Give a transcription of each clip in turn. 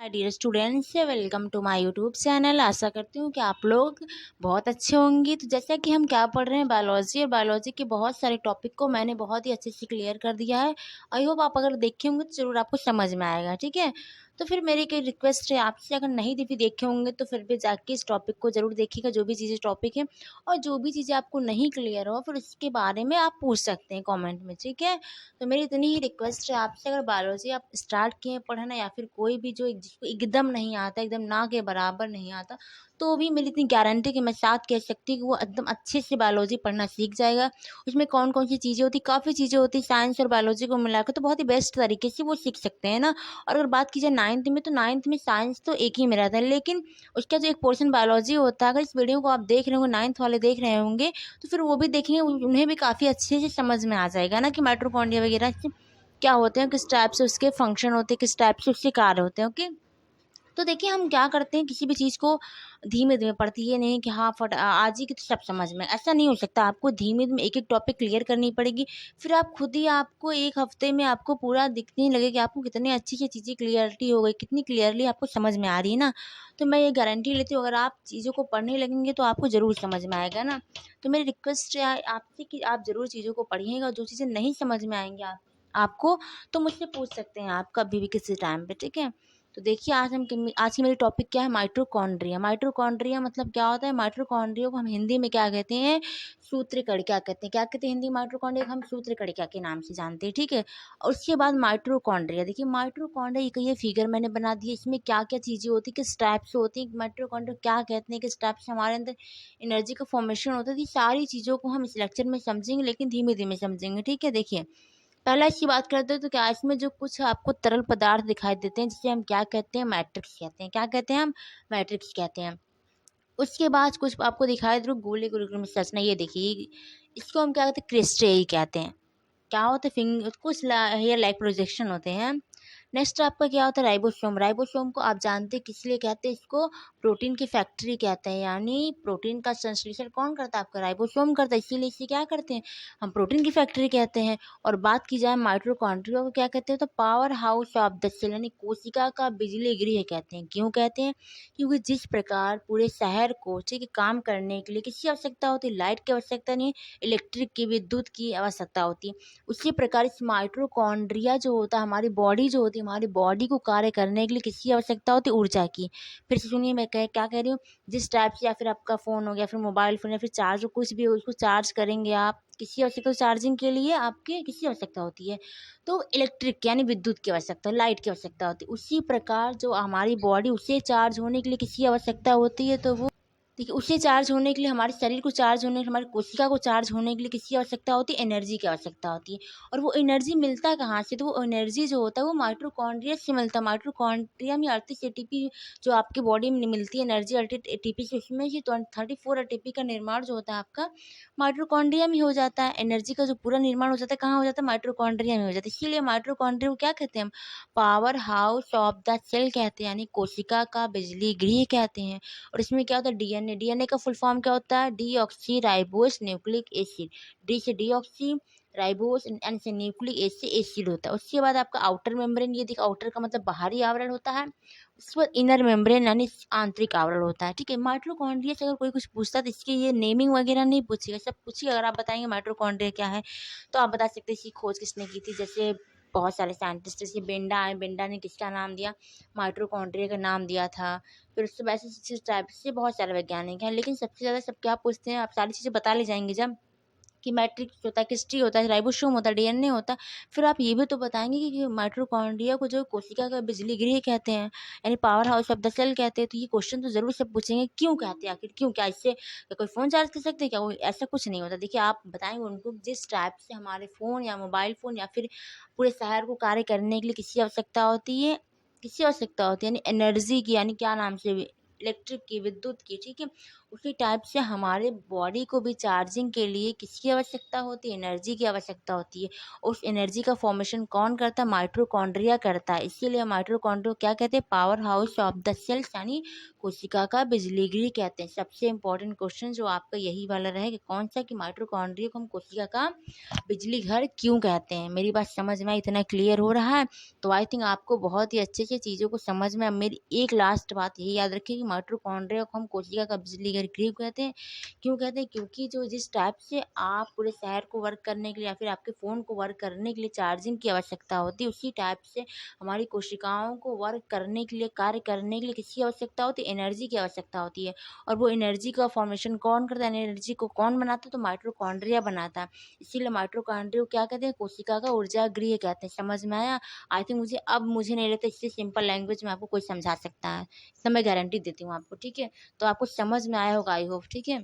Hi dear students, welcome to my YouTube channel. आशा करती हूँ कि आप लोग बहुत अच्छे होंगे। तो जैसा कि हम क्या पढ़ रहे हैं, बायोलॉजी, और बायोलॉजी के बहुत सारे टॉपिक को मैंने बहुत ही अच्छे से क्लियर कर दिया है। आई होप आप अगर देखे होंगे तो ज़रूर आपको समझ में आएगा। ठीक है, तो फिर मेरी एक रिक्वेस्ट है आपसे, अगर नहीं भी देखे होंगे तो फिर भी जाके इस टॉपिक को ज़रूर देखिएगा, जो भी चीज़ें टॉपिक है। और जो भी चीज़ें आपको नहीं क्लियर हो फिर उसके बारे में आप पूछ सकते हैं कॉमेंट में। ठीक है, तो मेरी इतनी ही रिक्वेस्ट है आपसे, अगर बायोलॉजी आप स्टार्ट किए हैं पढ़ना, या फिर कोई भी जो जिसको एकदम नहीं आता, एकदम ना के बराबर नहीं आता, तो भी मेरी इतनी गारंटी कि मैं साथ कह सकती हूँ कि वो एकदम अच्छे से बायोलॉजी पढ़ना सीख जाएगा। उसमें कौन कौन सी चीज़ें होती, काफ़ी चीज़ें होती, साइंस और बायोलॉजी को मिलाकर तो बहुत ही बेस्ट तरीके से वो सीख सकते हैं ना। और अगर बात की जाए नाइन्थ में, तो नाइन्थ में साइंस तो एक ही में रहता है, लेकिन उसका जो एक पोर्शन बायोलॉजी होता है, अगर इस वीडियो को आप देख रहे होंगे, नाइन्थ वाले देख रहे होंगे, तो फिर वो भी देखेंगे, उन्हें भी काफ़ी अच्छे से समझ में आ जाएगा ना कि माइटोकॉन्ड्रिया वगैरह क्या होते हैं, किस टाइप से उसके फंक्शन होते हैं, किस टाइप से उसके कार्य होते हैं। ओके, तो देखिए हम क्या करते हैं, किसी भी चीज़ को धीमे धीमे पढ़ती, ये नहीं कि हाँ आज ही की तो सब समझ में, ऐसा नहीं हो सकता। आपको धीमे धीमे एक एक टॉपिक क्लियर करनी पड़ेगी, फिर आप खुद ही, आपको एक हफ्ते में आपको पूरा दिखने लगे कि आपको कितनी अच्छी से चीज़ें क्लियरिटी हो गई, कितनी क्लियरली आपको समझ में आ रही है ना। तो मैं ये गारंटी लेती हूँ, अगर आप चीज़ों को पढ़ने लगेंगे तो आपको ज़रूर समझ में आएगा ना। तो मेरी रिक्वेस्ट है आपसे कि आप ज़रूर चीज़ों को पढ़िएगा, जो चीज़ें नहीं समझ में आएंगी आपको, तो मुझसे पूछ सकते हैं आप कभी भी किसी टाइम पे। ठीक है, तो देखिए आज की मेरी टॉपिक क्या है, माइटोकॉन्ड्रिया। माइटोकॉन्ड्रिया मतलब क्या होता है, माइटोकॉन्ड्रिया को हम हिंदी में क्या कहते हैं, सूत्रकणिका कहते हैं। क्या कहते हैं हिंदी, माइटोकॉन्ड्रिया को हम सूत्रकणिका के नाम से जानते हैं। ठीक है, और उसके बाद माइटोकॉन्ड्रिया, देखिए माइटोकॉन्ड्रिया एक ये फिगर मैंने बना दी है, इसमें क्या क्या चीज़ें होती है, किस टाइप से होती है, माइटोकॉन्ड्रिया क्या कहते हैं, किस टाइप से हमारे अंदर एनर्जी का फॉर्मेशन होता है। ये सारी चीज़ों को हम इस लेक्चर में समझेंगे, लेकिन धीमे धीमे समझेंगे। ठीक है, देखिए पहला इसकी बात करते हैं, तो क्या इसमें जो कुछ आपको तरल पदार्थ दिखाई देते हैं, जिसे हम क्या कहते हैं, मैट्रिक्स कहते हैं। क्या कहते हैं हम, मैट्रिक्स कहते हैं। उसके बाद कुछ आपको दिखाई दे, गोले गोले में सचना, ये देखिए इसको हम क्या कहते हैं, क्रिस्टल कहते हैं। क्या होता है, फिंगर कुछ हेयर लाइक प्रोजेक्शन होते हैं। नेक्स्ट आपका क्या होता है, राइबोसोम। राइबोसोम को आप जानते हैं किस लिए कहते हैं, इसको प्रोटीन की फैक्ट्री कहते हैं, यानी प्रोटीन का संश्लेषण कौन करता है, आपका राइबोसोम करता है, इसीलिए इसे क्या करते हैं, हम प्रोटीन की फैक्ट्री कहते हैं। और बात की जाए माइटोकॉन्ड्रिया को क्या कहते हैं, तो powerhouse of the cell, यानी कोशिका का बिजली गृह कहते हैं। क्यों कहते हैं, क्योंकि जिस प्रकार पूरे शहर को, ठीक है, काम करने के लिए किसकी आवश्यकता होती है, लाइट की आवश्यकता नहीं, इलेक्ट्रिक की, विद्युत की आवश्यकता होती है। उसी प्रकार इस माइटोकॉन्ड्रिया जो होता है, हमारी बॉडी जो होती है, हमारी बॉडी को कार्य करने के लिए किसकी आवश्यकता होती है, ऊर्जा की। फिर से सुनिए मैं क्या कह रही हूँ, जिस टाइप से, या फिर आपका फ़ोन हो गया, फिर मोबाइल फ़ोन, या फिर चार्ज कुछ भी हो, उसको चार्ज करेंगे आप, किसकी आवश्यकता, चार्जिंग के लिए आपके किसकी आवश्यकता होती है, तो इलेक्ट्रिक यानी विद्युत की आवश्यकता, लाइट की आवश्यकता होती है। उसी प्रकार जो हमारी बॉडी, उसे चार्ज होने के लिए किसकी आवश्यकता होती है, तो वो देखिए उसे चार्ज होने के लिए, हमारे शरीर को चार्ज होने के लिए, हमारी कोशिका को चार्ज होने के लिए किसकी आवश्यकता होती है, एनर्जी की आवश्यकता होती है। और वो एनर्जी मिलता कहाँ से, तो वो एनर्जी जो होता है वो माइटोकॉन्ड्रिया से मिलता है। माइटोकॉन्ड्रिया में 38 एटीपी जो आपकी बॉडी में मिलती है एनर्जी, 38 एटीपी से, उसमें से 34 एटीपी का निर्माण जो होता है आपका माइटोकॉन्ड्रिया में हो जाता है। एनर्जी का जो पूरा निर्माण हो जाता है, कहाँ हो जाता है, माइटोकॉन्ड्रिया में हो जाता है। इसीलिए माइटोकॉन्ड्रिया को क्या कहते हैं हम, powerhouse of the cell कहते हैं, यानी कोशिका का बिजली गृह कहते हैं। और इसमें क्या होता है, डीएनए। डीएनए का फुल फॉर्म क्या होता है, deoxy ribose nucleic acid. D से डीऑक्सी राइबोस, एन से न्यूक्लिक, एस से एसिड होता है। उसके बाद आपका आउटर मेम्ब्रेन, ये देखिए आउटर का मतलब बाहरी आवरण होता है। उसके बाद इनर मेम्ब्रेन यानी आंतरिक आवरण होता है। ठीक है, माइटोकॉन्ड्रिया से अगर कोई कुछ पूछता है तो इसकी ये नेमिंग वगैरह नहीं पूछिएगा, सब पूछिए। अगर आप बताएंगे माइटोकॉन्ड्रिया क्या है, तो आप बता सकते हैं इसकी खोज किसने की थी। जैसे बहुत सारे साइंटिस्ट, जैसे बेंडा है, बेंडा ने किसका नाम दिया, माइटोकॉन्ड्रिया का नाम दिया था। फिर उससे वैसे इस टाइप से बहुत सारे वैज्ञानिक हैं, लेकिन सबसे ज़्यादा सब क्या पूछते हैं, आप सारी चीज़ें बता ले जाएंगे जब, कि मैट्रिक्स होता है, क्रिस्टी होता है, राइबोसोम होता है, डीएनए होता है। फिर आप ये भी तो बताएंगे कि माइटोकॉन्ड्रिया को जो कोशिका का बिजली गृह कहते हैं, यानी powerhouse of the cell कहते हैं। तो ये क्वेश्चन तो जरूर सब पूछेंगे, क्यों कहते हैं, आखिर क्यों, क्या इससे क्या कोई फ़ोन चार्ज कर सकते हैं क्या, कोई ऐसा कुछ नहीं होता। देखिए आप बताएंगे उनको, जिस टाइप से हमारे फ़ोन या मोबाइल फ़ोन या फिर पूरे शहर को कार्य करने के लिए किसकी आवश्यकता होती है, किसकी आवश्यकता होती है, यानी एनर्जी की, यानी क्या नाम से, इलेक्ट्रिक की, विद्युत की। ठीक है, उसी टाइप से हमारे बॉडी को भी चार्जिंग के लिए किसकी आवश्यकता होती है, एनर्जी की आवश्यकता होती है। उस एनर्जी का फॉर्मेशन कौन करता है, माइटोकॉन्ड्रिया करता है। इसीलिए माइटोकॉन्ड्रिया क्या कहते हैं, powerhouse of the cells, यानी कोशिका का बिजलीगिरी कहते हैं। सबसे इंपॉर्टेंट क्वेश्चन जो आपका यही वाला रहेगा, कौन सा, कि माइटोकॉन्ड्रिया को हम कोशिका का बिजली घर क्यों कहते हैं। मेरी बात समझ में इतना क्लियर हो रहा है? तो आई थिंक आपको बहुत ही अच्छे से चीज़ों को समझ में। अब मेरी एक लास्ट बात यही याद रखिए कि माइटोकॉन्ड्रिया को हम कोशिका का बिजली घर क्यों कहते हैं। क्यों कहते हैं, क्योंकि जो जिस टाइप से आप पूरे शहर को वर्क करने के लिए या फिर आपके फ़ोन को वर्क करने के लिए चार्जिंग की आवश्यकता होती है, उसी टाइप से हमारी कोशिकाओं को वर्क करने के लिए, कार्य करने के लिए किसकी आवश्यकता होती है, एनर्जी की आवश्यकता होती है। और वो एनर्जी का फॉर्मेशन कौन करता है, एनर्जी को कौन बनाता है, तो माइटोकॉन्ड्रिया बनाता है। इसीलिए माइटोकॉन्ड्रिया को क्या कहते हैं, कोशिका का ऊर्जा गृह कहते हैं। समझ में आया? आई थिंक मुझे नहीं लगता इससे सिंपल लैंग्वेज में आपको कोई समझा सकता है। तो मैं गारंटी देती हूँ आपको, ठीक है। तो आपको समझ में आया होगा, आई होप, ठीक है।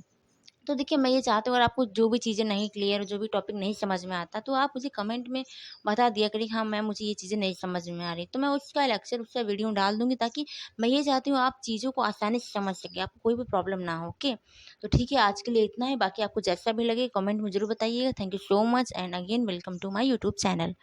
तो देखिए, मैं ये चाहती हूँ अगर आपको जो भी चीज़ें नहीं क्लियर, जो भी टॉपिक नहीं समझ में आता, तो आप मुझे कमेंट में बता दिया करिए, हाँ मैम मुझे ये चीज़ें नहीं समझ में आ रही। तो मैं उसका लेक्चर, उसका वीडियो डाल दूँगी, ताकि मैं ये चाहती हूँ आप चीज़ों को आसानी से समझ सकें, आपको कोई भी प्रॉब्लम ना हो। ओके, तो ठीक है, आज के लिए इतना ही। बाकी आपको जैसा भी लगे कमेंट में ज़रूर बताइएगा। Thank you so much and again welcome to my YouTube channel.